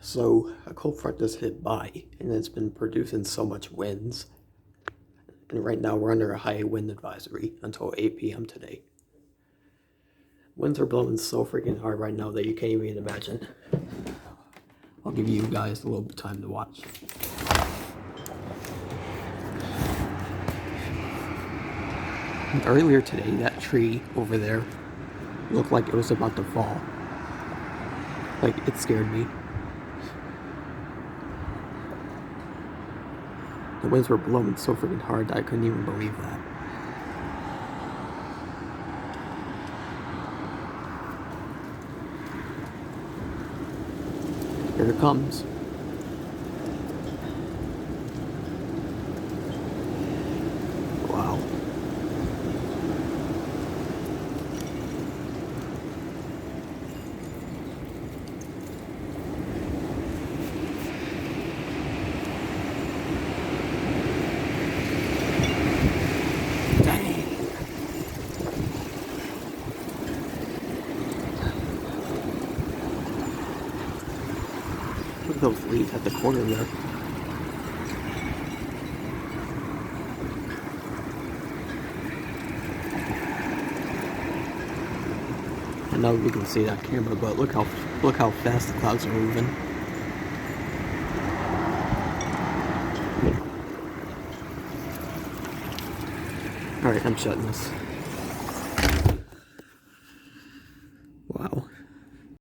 So a cold front just hit by, and it's been producing so much winds. And right now we're under a high wind advisory until 8 p.m. today. Winds are blowing so freaking hard right now that you can't even imagine. I'll give you guys a little bit of time to watch. And earlier today, that tree over there looked like it was about to fall. Like, it scared me. The winds were blowing so freaking hard that I couldn't even believe that. Here it comes. Wow. Dang. Look at those leaves at the corner there. I know you can see that camera, but look how fast the clouds are moving. Alright, I'm shutting this.